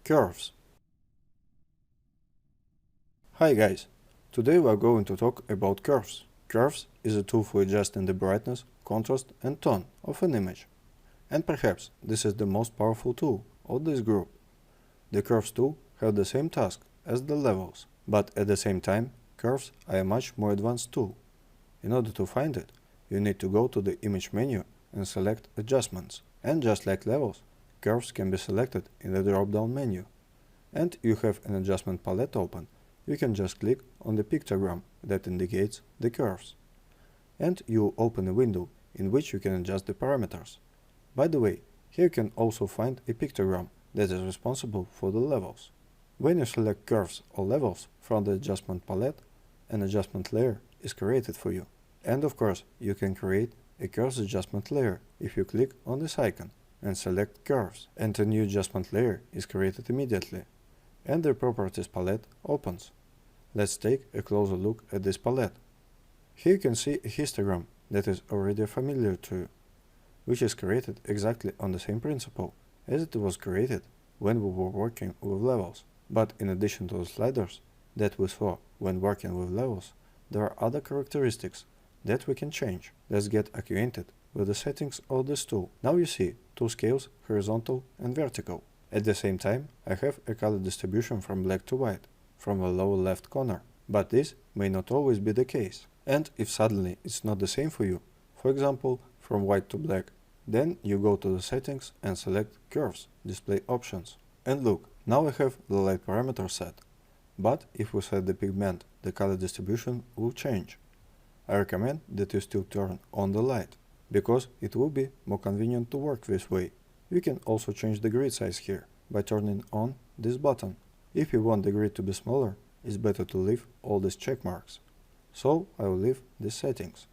Curves. Hi guys, today we are going to talk about curves. Curves is a tool for adjusting the brightness, contrast and tone of an image. And perhaps this is the most powerful tool of this group. The curves tool have the same task as the levels, but at the same time, curves are a much more advanced tool. In order to find it, you need to go to the image menu and select Adjustments. And just like levels, curves can be selected in the drop-down menu. And you have an adjustment palette open. You can just click on the pictogram that indicates the curves. And you open a window in which you can adjust the parameters. By the way, here you can also find a pictogram that is responsible for the levels. When you select curves or levels from the adjustment palette, an adjustment layer is created for you. And of course, you can create a curves adjustment layer if you click on this icon and select curves, and a new adjustment layer is created immediately. And the properties palette opens. Let's take a closer look at this palette. Here you can see a histogram that is already familiar to you, which is created exactly on the same principle as it was created when we were working with levels. But in addition to the sliders that we saw when working with levels, there are other characteristics that we can change. Let's get acquainted with the settings of this tool. Now you see two scales, horizontal and vertical. At the same time, I have a color distribution from black to white, from the lower left corner. But this may not always be the case. And if suddenly it's not the same for you, for example, from white to black, then you go to the settings and select Curves, Display Options. And look, now I have the light parameter set. But if we set the pigment, the color distribution will change. I recommend that you still turn on the light, because it will be more convenient to work this way. You can also change the grid size here by turning on this button. If you want the grid to be smaller, it's better to leave all these check marks. So I will leave these settings,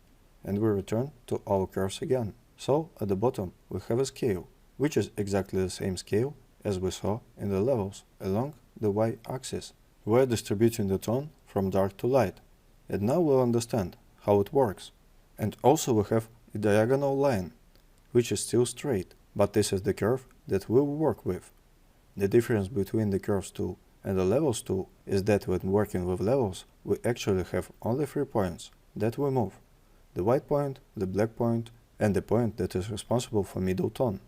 and we return to our curves again. So at the bottom we have a scale, which is exactly the same scale as we saw in the levels along the y-axis. We are distributing the tone from dark to light, and now we'll understand how it works. And also we have a diagonal line, which is still straight, but this is the curve that we will work with. The difference between the curves tool and the levels tool is that when working with levels, we actually have only 3 points that we move: the white point, the black point, and the point that is responsible for middle tone.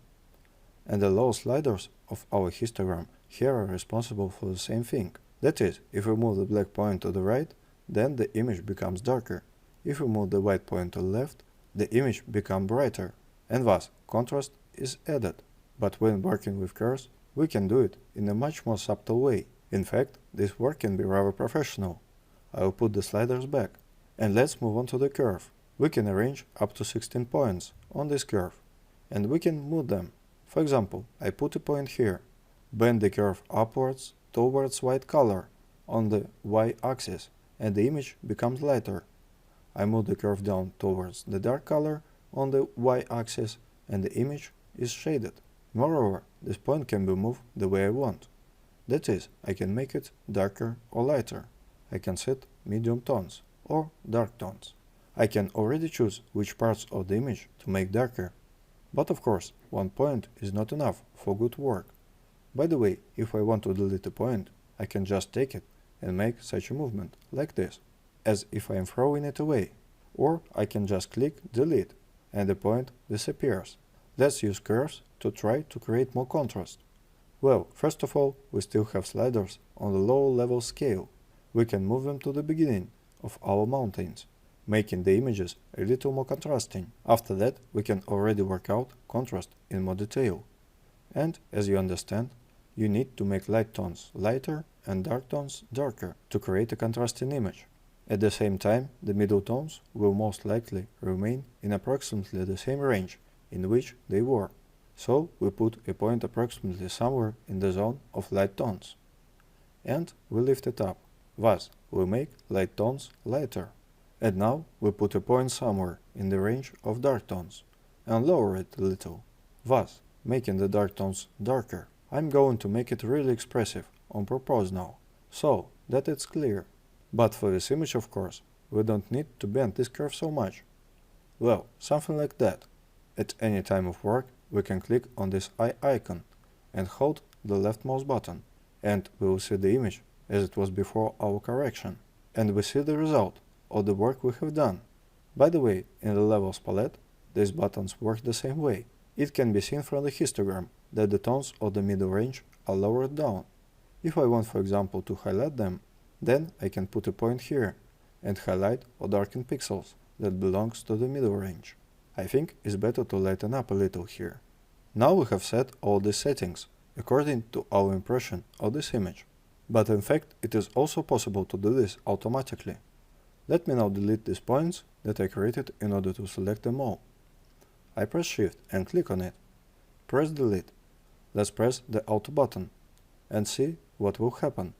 And the lower sliders of our histogram here are responsible for the same thing. That is, if we move the black point to the right, then the image becomes darker. If we move the white point to the left, the image becomes brighter, and thus contrast is added. But when working with curves, we can do it in a much more subtle way. In fact, this work can be rather professional. I will put the sliders back. And let's move on to the curve. We can arrange up to 16 points on this curve, and we can move them. For example, I put a point here, bend the curve upwards towards white color on the y-axis, and the image becomes lighter. I move the curve down towards the dark color on the y-axis, and the image is shaded. Moreover, this point can be moved the way I want. That is, I can make it darker or lighter. I can set medium tones or dark tones. I can already choose which parts of the image to make darker. But of course, one point is not enough for good work. By the way, if I want to delete a point, I can just take it and make such a movement, like this, as if I am throwing it away. Or I can just click Delete, and the point disappears. Let's use curves to try to create more contrast. Well, first of all, we still have sliders on the lower level scale. We can move them to the beginning of our mountains, making the images a little more contrasting. After that, we can already work out contrast in more detail. And, as you understand, you need to make light tones lighter and dark tones darker to create a contrasting image. At the same time, the middle tones will most likely remain in approximately the same range in which they were. So we put a point approximately somewhere in the zone of light tones. And we lift it up. Thus, we make light tones lighter. And now we put a point somewhere in the range of dark tones and lower it a little, thus making the dark tones darker. I'm going to make it really expressive on purpose now, so that it's clear. But for this image, of course, we don't need to bend this curve so much. Well, something like that. At any time of work, we can click on this eye icon and hold the left mouse button, and we will see the image as it was before our correction, and we see the result of the work we have done. By the way, in the Levels palette, these buttons work the same way. It can be seen from the histogram that the tones of the middle range are lowered down. If I want, for example, to highlight them, then I can put a point here and highlight or darken pixels that belongs to the middle range. I think it's better to lighten up a little here. Now we have set all these settings according to our impression of this image. But in fact, it is also possible to do this automatically. Let me now delete these points that I created in order to select them all. I press Shift and click on it. Press Delete. Let's press the Auto button and see what will happen.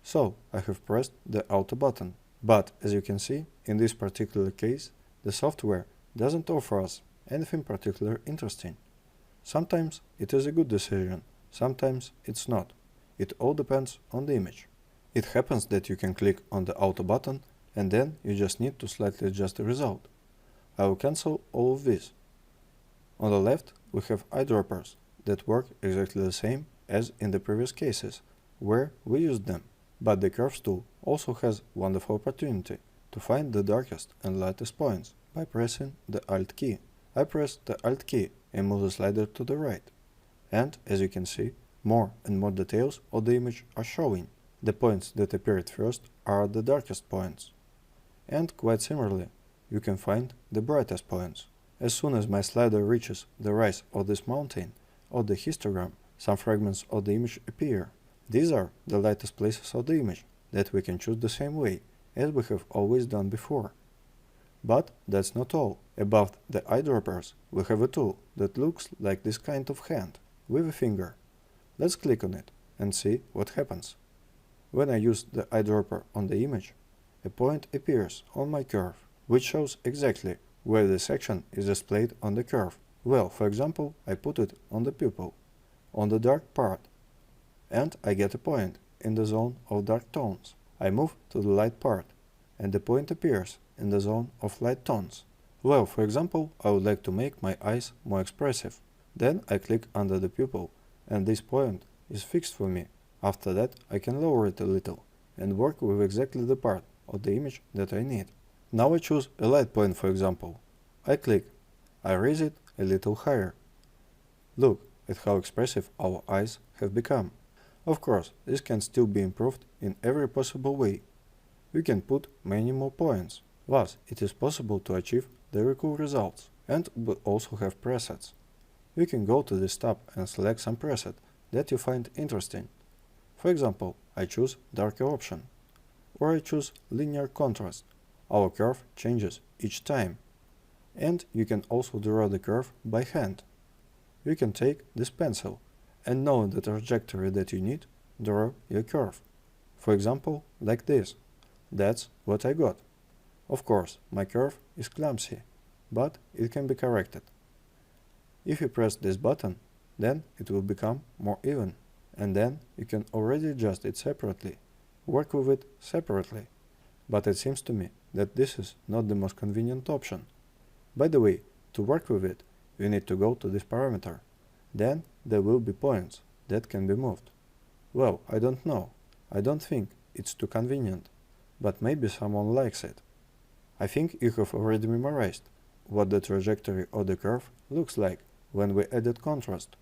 So, I have pressed the Auto button, but as you can see, in this particular case, the software doesn't offer us anything particularly interesting. Sometimes it is a good decision, sometimes it's not. It all depends on the image. It happens that you can click on the Auto button and then you just need to slightly adjust the result. I will cancel all of this. On the left, we have eyedroppers that work exactly the same as in the previous cases, where we used them. But the Curves tool also has wonderful opportunity to find the darkest and lightest points by pressing the Alt key. I press the Alt key and move the slider to the right. And, as you can see, more and more details of the image are showing. The points that appeared first are the darkest points. And quite similarly, you can find the brightest points. As soon as my slider reaches the rise of this mountain or the histogram, some fragments of the image appear. These are the lightest places of the image that we can choose the same way as we have always done before. But that's not all. Above the eyedroppers, we have a tool that looks like this kind of hand with a finger. Let's click on it and see what happens. When I use the eyedropper on the image, a point appears on my curve, which shows exactly where the section is displayed on the curve. Well, for example, I put it on the pupil, on the dark part, and I get a point in the zone of dark tones. I move to the light part, and the point appears in the zone of light tones. Well, for example, I would like to make my eyes more expressive. Then I click under the pupil, and this point is fixed for me. After that, I can lower it a little and work with exactly the part of the image that I need. Now I choose a light point, for example. I click. I raise it a little higher. Look at how expressive our eyes have become. Of course, this can still be improved in every possible way. We can put many more points. Thus, it is possible to achieve very cool results. And we also have presets. You can go to this tab and select some preset that you find interesting. For example, I choose darker option. Or I choose linear contrast. Our curve changes each time. And you can also draw the curve by hand. You can take this pencil and knowing the trajectory that you need, draw your curve. For example, like this. That's what I got. Of course, my curve is clumsy, but it can be corrected. If you press this button, then it will become more even, and then you can already adjust it separately, work with it separately. But it seems to me that this is not the most convenient option. By the way, to work with it, you need to go to this parameter. Then there will be points that can be moved. Well, I don't know. I don't think it's too convenient, but maybe someone likes it. I think you have already memorized what the trajectory of the curve looks like when we added contrast.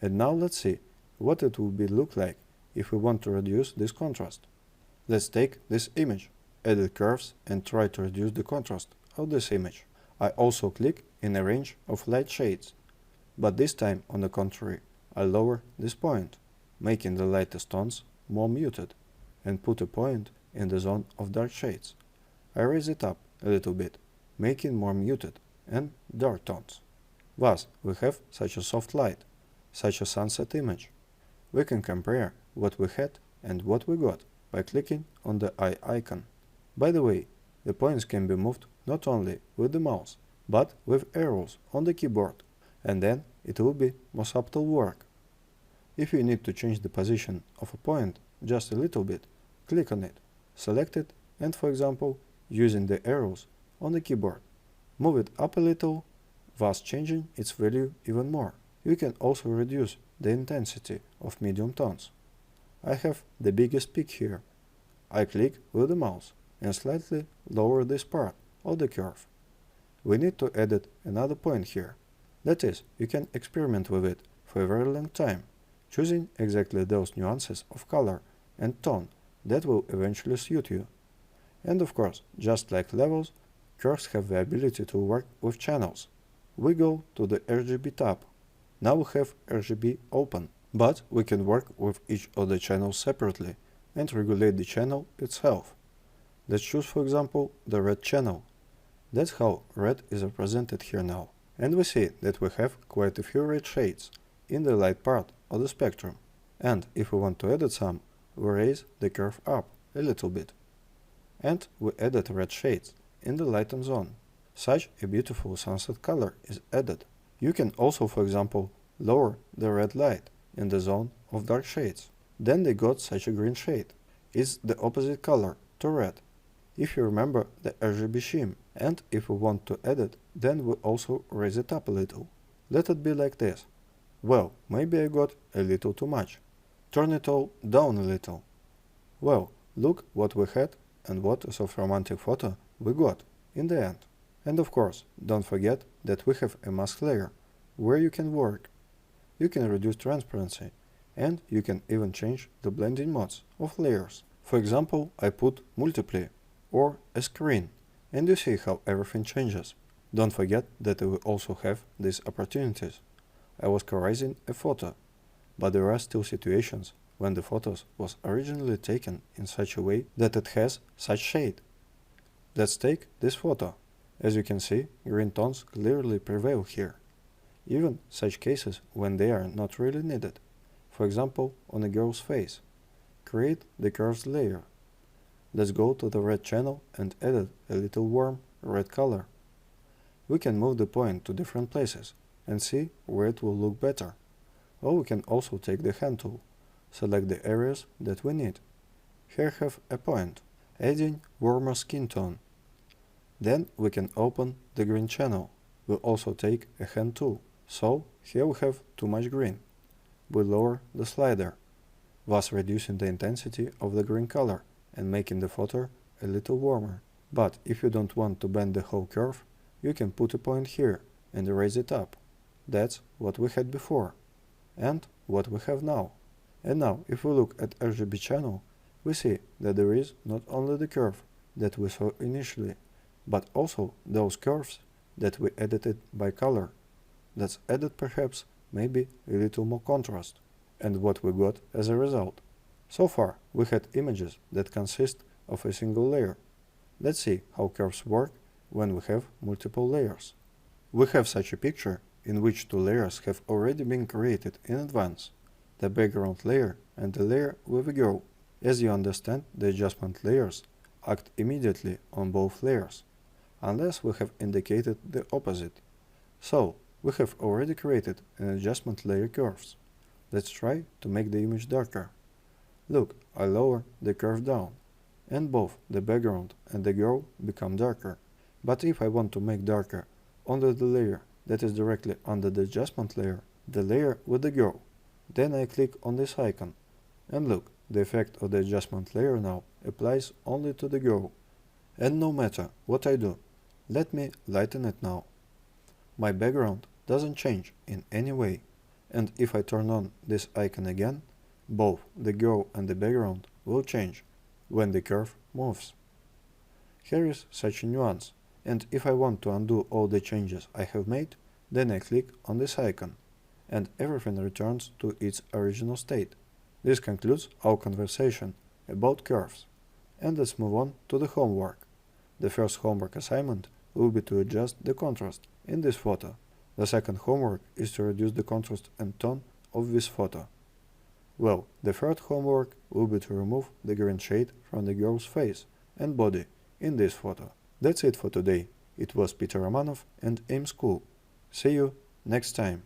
And now let's see what it will look like if we want to reduce this contrast. Let's take this image, edit curves, and try to reduce the contrast of this image. I also click in a range of light shades, but this time, on the contrary, I lower this point, making the lightest tones more muted, and put a point in the zone of dark shades. I raise it up a little bit, making more muted and dark tones. Thus, we have such a soft light, such a sunset image. We can compare what we had and what we got by clicking on the eye icon. By the way, the points can be moved not only with the mouse, but with arrows on the keyboard, and then it will be more subtle work. If you need to change the position of a point just a little bit, click on it, select it, and for example, using the arrows on the keyboard, move it up a little, thus changing its value even more. You can also reduce the intensity of medium tones. I have the biggest peak here. I click with the mouse and slightly lower this part of the curve. We need to edit another point here. That is, you can experiment with it for a very long time, choosing exactly those nuances of color and tone that will eventually suit you. And of course, just like levels, curves have the ability to work with channels. We go to the RGB tab. Now we have RGB open, but we can work with each of the channels separately and regulate the channel itself. Let's choose, for example, the red channel. That's how red is represented here now. And we see that we have quite a few red shades in the light part of the spectrum. And if we want to edit some, we raise the curve up a little bit. And we edit red shades in the lighten zone. Such a beautiful sunset color is added. You can also, for example, lower the red light in the zone of dark shades. Then they got such a green shade. It's the opposite color to red. If you remember the RGB shim, and if we want to edit, then we also raise it up a little. Let it be like this. Well, maybe I got a little too much. Turn it all down a little. Well, look what we had and what a soft romantic photo we got in the end. And of course, don't forget that we have a mask layer where you can work. You can reduce transparency, and you can even change the blending modes of layers. For example, I put multiply or a screen, and you see how everything changes. Don't forget that we also have these opportunities. I was colorizing a photo, but there are still situations when the photo was originally taken in such a way that it has such shade. Let's take this photo. As you can see, green tones clearly prevail here. Even such cases when they are not really needed. For example, on a girl's face. Create the curves layer. Let's go to the red channel and edit a little warm red color. We can move the point to different places and see where it will look better. Or we can also take the hand tool, select the areas that we need. Here have a point, adding warmer skin tone. Then we can open the green channel. We'll also take a hand tool. So here we have too much green. We lower the slider, thus reducing the intensity of the green color and making the photo a little warmer. But if you don't want to bend the whole curve, you can put a point here and raise it up. That's what we had before and what we have now. And now if we look at RGB channel, we see that there is not only the curve that we saw initially, but also those curves that we edited by color. Let's edit perhaps maybe a little more contrast, and what we got as a result. So far we had images that consist of a single layer. Let's see how curves work when we have multiple layers. We have such a picture in which two layers have already been created in advance, the background layer and the layer with a girl. As you understand, the adjustment layers act immediately on both layers, unless we have indicated the opposite. So, we have already created an adjustment layer curves. Let's try to make the image darker. Look, I lower the curve down, and both the background and the girl become darker. But if I want to make darker only the layer that is directly under the adjustment layer, the layer with the girl, then I click on this icon. And look, the effect of the adjustment layer now applies only to the girl. And no matter what I do, let me lighten it now. My background doesn't change in any way, and if I turn on this icon again, both the girl and the background will change when the curve moves. Here is such a nuance, and if I want to undo all the changes I have made, then I click on this icon, and everything returns to its original state. This concludes our conversation about curves, and let's move on to the homework. The first homework assignment will be to adjust the contrast in this photo. The second homework is to reduce the contrast and tone of this photo. Well, the third homework will be to remove the green shade from the girl's face and body in this photo. That's it for today. It was Peter Romanov and AIM School. See you next time.